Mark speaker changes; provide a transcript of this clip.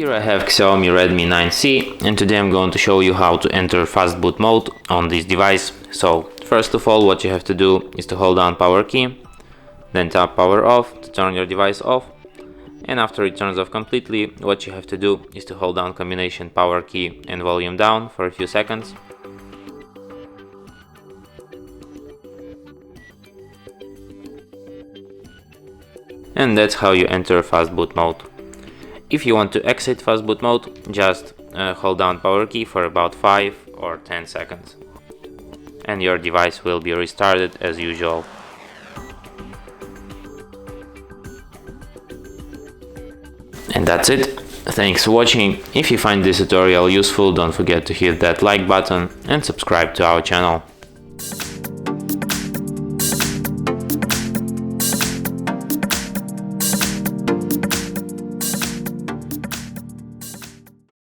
Speaker 1: Here I have Xiaomi Redmi 9C, and today I'm going to show you how to enter FastBoot mode on this device. So first of all, what you have to do is to hold down power key, then tap power off to turn your device off, and after it turns off completely, what you have to do is to hold down combination power key and volume down for a few seconds. And that's how you enter FastBoot mode. If you want to exit FastBoot mode, just hold down power key for about 5 or 10 seconds. And your device will be restarted as usual. And that's it. Thanks for watching. If you find this tutorial useful, don't forget to hit that like button and subscribe to our channel.